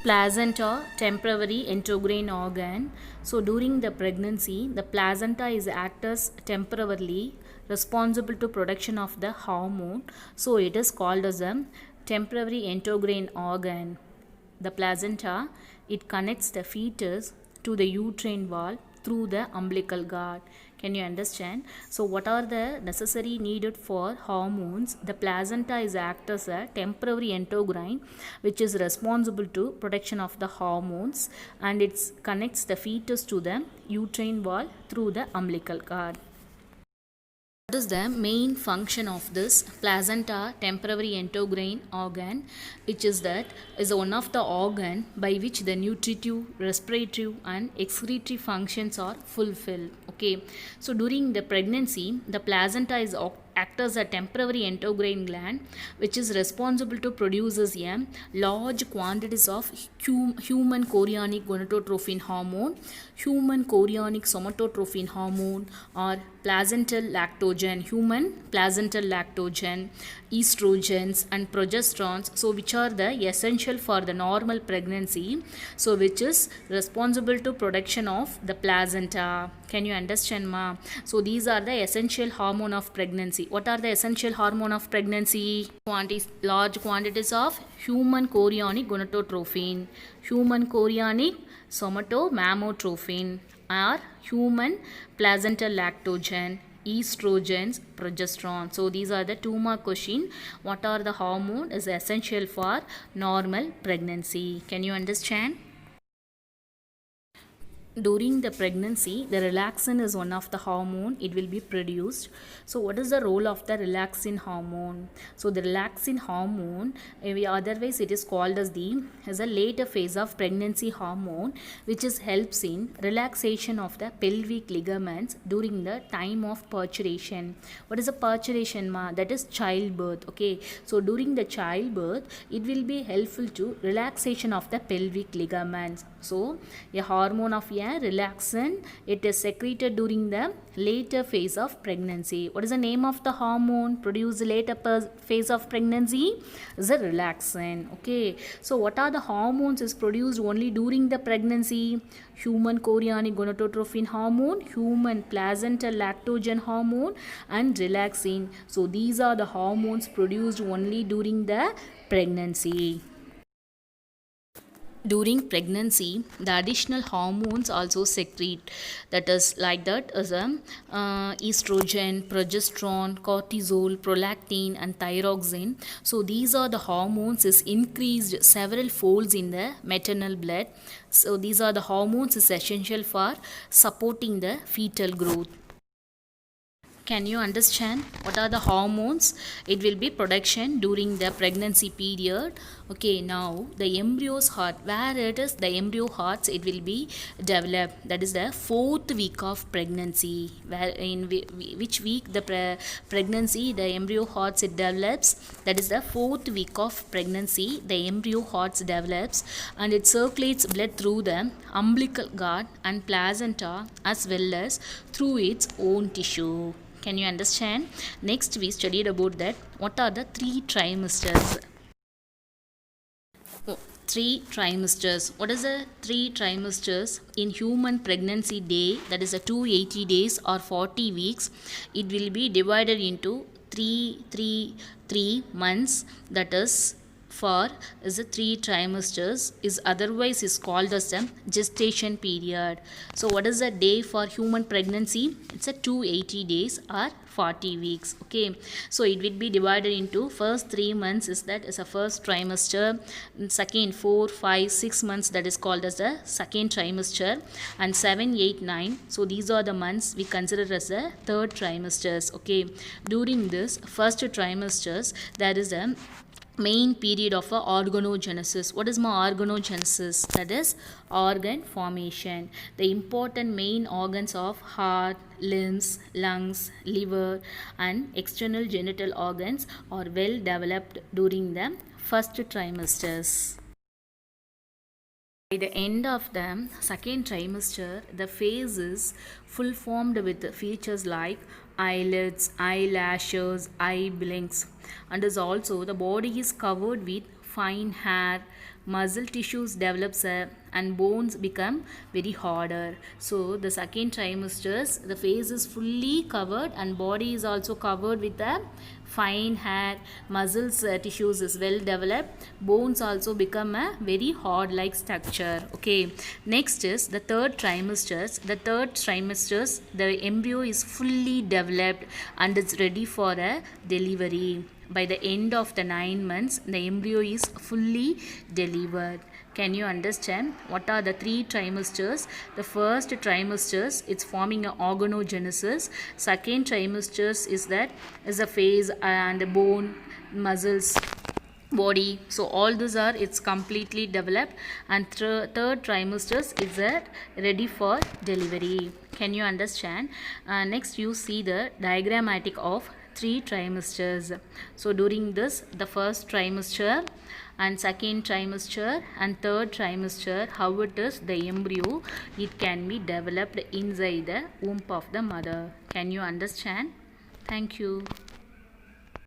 Placenta, temporary endocrine organ. So during the pregnancy, the placenta is act as temporarily responsible to production of the hormone. So it is called as a temporary endocrine organ. The placenta, it connects the fetus to the uterine wall through the umbilical cord. Can you understand? So what are the necessary needed for hormones? The placenta is act as a temporary endocrine which is responsible to production of the hormones, and it connects the fetus to the uterine wall through the umbilical cord. What is the main function of this placenta temporary endocrine organ? Which is that is one of the organ by which the nutritive, respiratory and excretory functions are fulfilled. Okay, so during the pregnancy, the placenta is act as a temporary endocrine gland which is responsible to produces a large quantities of human chorionic gonadotrophin hormone, human chorionic somatotrophin hormone, or placental lactogen, human placental lactogen, estrogens and progesterones, so which are the essential for the normal pregnancy, so which is responsible to production of the placenta. Can you understand, ma? So these are the essential hormone of pregnancy. What are the essential hormone of pregnancy? Large quantities of human chorionic gonadotrophin, human chorionic somatomamotrophin, or human placental lactogen, estrogens, progesterone. So these are the 2 mark question. What are the hormone is essential for normal pregnancy? Can you understand? During the pregnancy, the relaxin is one of the hormone, it will be produced. So what is the role of the relaxin hormone? So the relaxin hormone, otherwise it is called as a later phase of pregnancy hormone, which is helps in relaxation of the pelvic ligaments during the time of parturition. What is a parturition, ma? That is childbirth. Okay, so during the childbirth, it will be helpful to relaxation of the pelvic ligaments. So a hormone of relaxin, it is secreted during the later phase of pregnancy. What is the name of the hormone produced later phase of pregnancy? Is a relaxin. Okay, so what are the hormones is produced only during the pregnancy? Human chorionic gonadotrophin hormone, human placental lactogen hormone, and relaxin. So these are the hormones produced only during the pregnancy. During pregnancy, the additional hormones also secrete, that is like that is estrogen, progesterone, cortisol, prolactin and thyroxine. So these are the hormones is increased several folds in the maternal blood. So these are the hormones is essential for supporting the fetal growth. Can you understand what are the hormones? It will be production during the pregnancy period. Okay, now the embryo's heart, where it is the embryo hearts, it will be developed. That is the 4th week of pregnancy. Where in which week the pregnancy the embryo hearts it develops? That is the 4th week of pregnancy. The embryo hearts develops and it circulates blood through the umbilical cord and placenta as well as through its own tissue. Can you understand? Next we studied about that. What are the 3 trimesters? 3 trimesters. What is the 3 trimesters? In human pregnancy day, that is a 280 days or 40 weeks, it will be divided into 3 months. That is for is a 3 trimesters, is otherwise is called as a gestation period. So what is the day for human pregnancy? It's a 280 days or 40 weeks. Okay, so it will be divided into first 3 months is that is a first trimester, second 4, 5, 6 months, that is called as the second trimester, and 7, 8, 9. So these are the months we consider as the third trimesters. Okay, during this first trimesters, there is a main period of organogenesis. What is my organogenesis? That is organ formation. The important main organs of heart, limbs, lungs, liver and external genital organs are well developed during the first trimesters. By the end of the second trimester, the face is full formed with features like eyelids, eyelashes, eye blinks, and is also the body is covered with fine hair, muscle tissues develops and bones become very harder. So the second trimesters, the face is fully covered and body is also covered with a fine hair, muscles tissues is well developed, bones also become a very hard like structure. Okay, next is the third trimesters. The third trimesters, the embryo is fully developed and it's ready for a delivery. By the end of the 9 months, the embryo is fully delivered. Can you understand what are the three trimesters? The first trimesters, it's forming a organogenesis. Second trimesters is that is a phase and bone, muscles, body. So all these are it's completely developed, and third trimesters is that ready for delivery. Can you understand? Next you see the diagrammatic of three trimesters. So during this, the first trimester and second trimester and third trimester, how it is the embryo, it can be developed inside the womb of the mother. Can you understand? Thank you.